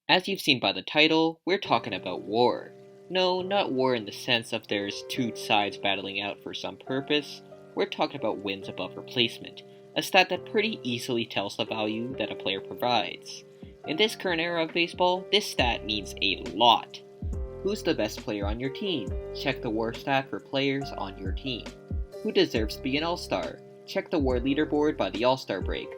As you've seen by the title, we're talking about war. No, not war in the sense of there's two sides battling out for some purpose. We're talking about wins above replacement, a stat that pretty easily tells the value that a player provides. In this current era of baseball, this stat means a lot. Who's the best player on your team? Check the WAR stat for players on your team. Who deserves to be an All-Star? Check the WAR leaderboard by the All-Star break.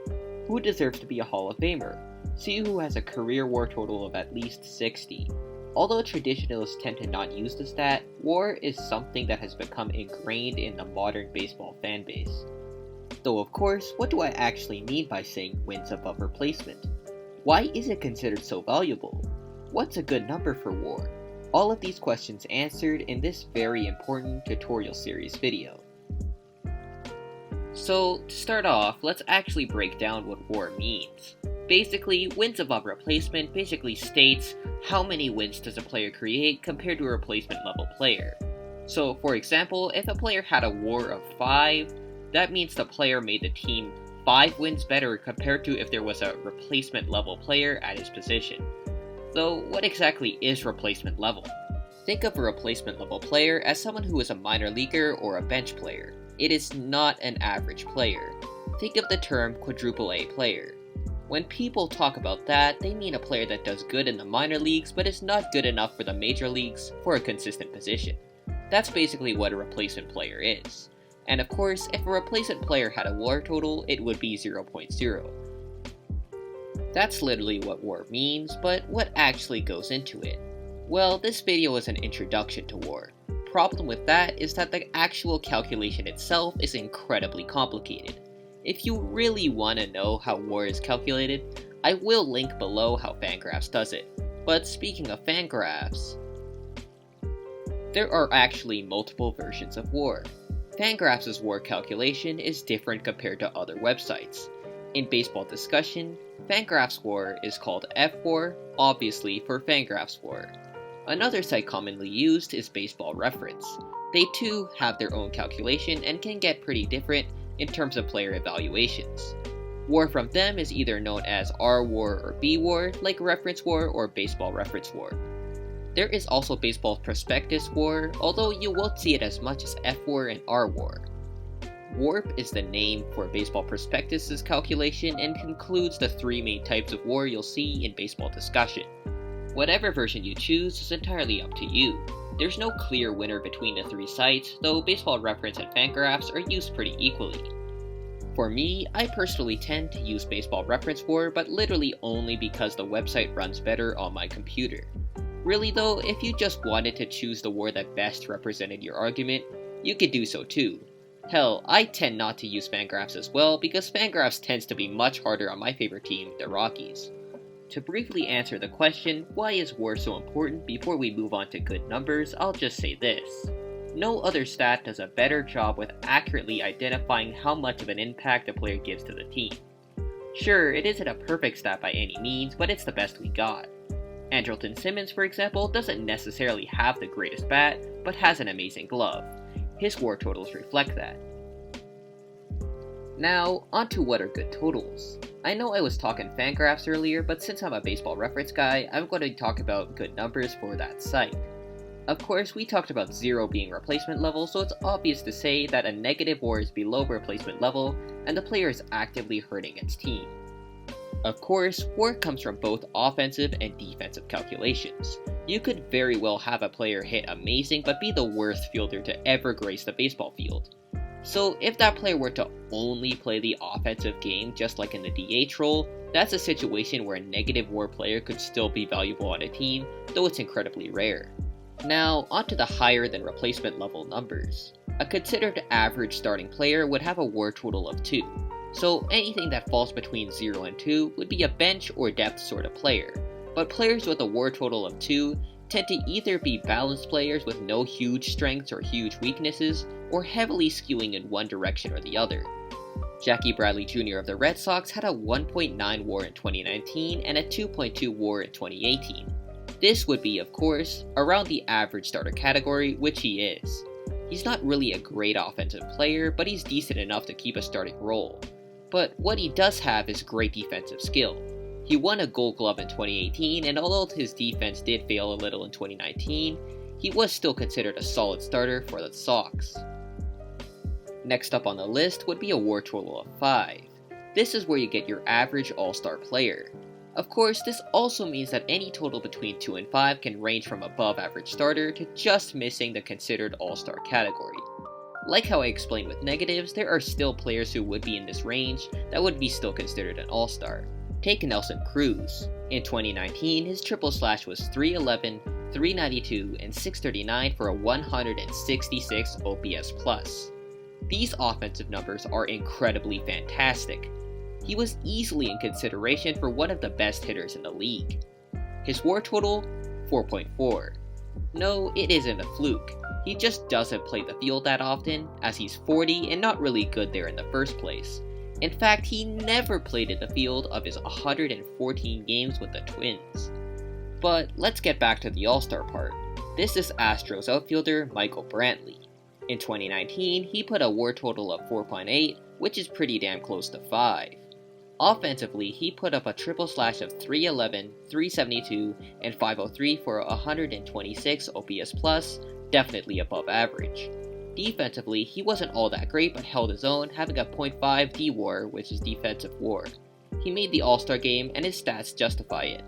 Who deserves to be a Hall of Famer? See who has a career WAR total of at least 60. Although traditionalists tend to not use the stat, WAR is something that has become ingrained in the modern baseball fanbase. Though of course, what do I actually mean by saying wins above replacement? Why is it considered so valuable? What's a good number for WAR? All of these questions answered in this very important tutorial series video. So, to start off, let's actually break down what WAR means. Basically, wins above replacement basically states how many wins does a player create compared to a replacement level player. So, for example, if a player had a WAR of 5, that means the player made the team 5 wins better compared to if there was a replacement level player at his position. So, what exactly is replacement level? Think of a replacement level player as someone who is a minor leaguer or a bench player. It is not an average player. Think of the term quadruple A player. When people talk about that, they mean a player that does good in the minor leagues but is not good enough for the major leagues for a consistent position. That's basically what a replacement player is. And of course, if a replacement player had a WAR total, it would be 0.0. That's literally what WAR means, but what actually goes into it? Well, this video is an introduction to WAR. Problem with that is that the actual calculation itself is incredibly complicated. If you really want to know how WAR is calculated, I will link below how Fangraphs does it. But speaking of Fangraphs, there are actually multiple versions of WAR. Fangraphs' WAR calculation is different compared to other websites. In baseball discussion, Fangraphs WAR is called FWAR, obviously for Fangraphs WAR. Another site commonly used is Baseball Reference. They too have their own calculation and can get pretty different in terms of player evaluations. WAR from them is either known as R-WAR or B-WAR, like Reference WAR or Baseball Reference WAR. There is also Baseball Prospectus WAR, although you won't see it as much as F-WAR and R-WAR. WARP is the name for Baseball Prospectus' calculation and concludes the 3 main types of WAR you'll see in baseball discussion. Whatever version you choose is entirely up to you. There's no clear winner between the 3 sites, though Baseball Reference and Fangraphs are used pretty equally. For me, I personally tend to use Baseball Reference WAR, but literally only because the website runs better on my computer. Really though, if you just wanted to choose the WAR that best represented your argument, you could do so too. Hell, I tend not to use Fangraphs as well because Fangraphs tends to be much harder on my favorite team, the Rockies. To briefly answer the question, why is WAR so important before we move on to good numbers, I'll just say this. No other stat does a better job with accurately identifying how much of an impact a player gives to the team. Sure, it isn't a perfect stat by any means, but it's the best we got. Andrelton Simmons, for example, doesn't necessarily have the greatest bat, but has an amazing glove. His WAR totals reflect that. Now, onto what are good totals. I know I was talking Fangraphs earlier, but since I'm a Baseball Reference guy, I'm going to talk about good numbers for that site. Of course, we talked about 0 being replacement level, so it's obvious to say that a negative WAR is below replacement level, and the player is actively hurting its team. Of course, WAR comes from both offensive and defensive calculations. You could very well have a player hit amazing but be the worst fielder to ever grace the baseball field. So if that player were to only play the offensive game just like in the DH role, that's a situation where a negative WAR player could still be valuable on a team, though it's incredibly rare. Now, onto the higher than replacement level numbers. A considered average starting player would have a WAR total of 2. So anything that falls between 0 and 2 would be a bench or depth sort of player. But players with a WAR total of 2 tend to either be balanced players with no huge strengths or huge weaknesses, or heavily skewing in one direction or the other. Jackie Bradley Jr. of the Red Sox had a 1.9 WAR in 2019 and a 2.2 WAR in 2018. This would be, of course, around the average starter category, which he is. He's not really a great offensive player, but he's decent enough to keep a starting role. But what he does have is great defensive skill. He won a Gold Glove in 2018, and although his defense did fail a little in 2019, he was still considered a solid starter for the Sox. Next up on the list would be a WAR total of 5. This is where you get your average all-star player. Of course, this also means that any total between 2 and 5 can range from above average starter to just missing the considered all-star category. Like how I explained with negatives, there are still players who would be in this range that would be still considered an all-star. Take Nelson Cruz. In 2019, his triple slash was 311, 392, and 639 for a 166 OPS+. These offensive numbers are incredibly fantastic. He was easily in consideration for one of the best hitters in the league. His WAR total, 4.4. No, it isn't a fluke. He just doesn't play the field that often, as he's 40 and not really good there in the first place. In fact, he never played in the field of his 114 games with the Twins. But let's get back to the All-Star part. This is Astros outfielder Michael Brantley. In 2019, he put a WAR total of 4.8, which is pretty damn close to 5. Offensively, he put up a triple slash of 311, 372, and 503 for 126 OPS+, definitely above average. Defensively, he wasn't all that great but held his own, having a .5 D-WAR, which is defensive WAR. He made the All-Star game and his stats justify it.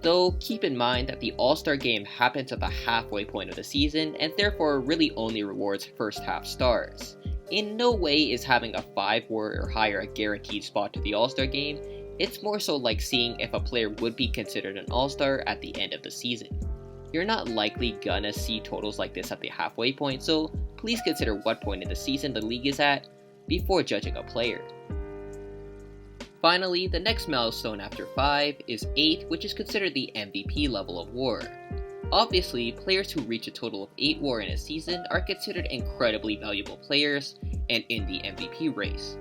Though, keep in mind that the All-Star game happens at the halfway point of the season and therefore really only rewards first half stars. In no way is having a 5 WAR or higher a guaranteed spot to the All-Star game, it's more so like seeing if a player would be considered an All-Star at the end of the season. You're not likely gonna see totals like this at the halfway point, so please consider what point in the season the league is at before judging a player. Finally, the next milestone after 5 is 8, which is considered the MVP level of WAR. Obviously, players who reach a total of 8 WAR in a season are considered incredibly valuable players and in the MVP race.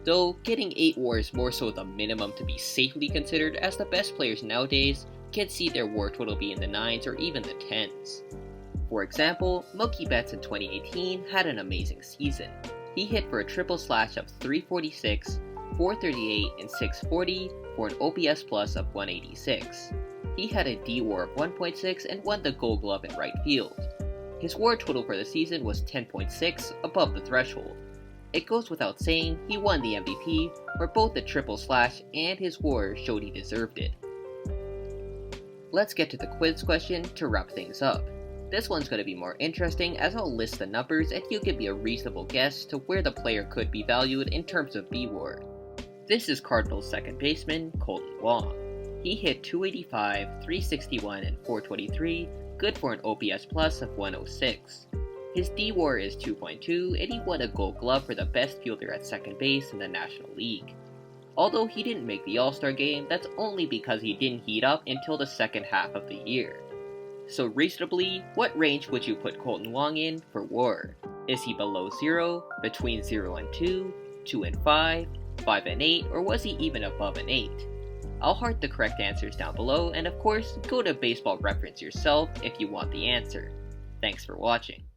Though, getting 8 WAR is more so the minimum to be safely considered, as the best players nowadays can see their WAR total be in the 9s or even the 10s. For example, Mookie Betts in 2018 had an amazing season. He hit for a triple slash of 346, 438, and 640 for an OPS plus of 186. He had a D-WAR of 1.6 and won the Gold Glove in right field. His WAR total for the season was 10.6, above the threshold. It goes without saying he won the MVP, where both the triple slash and his WAR showed he deserved it. Let's get to the quiz question to wrap things up. This one's going to be more interesting as I'll list the numbers and you give me a reasonable guess to where the player could be valued in terms of B-WAR. This is Cardinals second baseman Kolten Wong. He hit 285, 361, and 423, good for an OPS plus of 106. His D-WAR is 2.2, and he won a Gold Glove for the best fielder at second base in the National League. Although he didn't make the All-Star game, that's only because he didn't heat up until the second half of the year. So reasonably, what range would you put Kolten Wong in for WAR? Is he below 0, between 0 and 2, 2 and 5, 5 and 8, or was he even above an 8? I'll heart the correct answers down below, and of course, go to Baseball Reference yourself if you want the answer. Thanks for watching.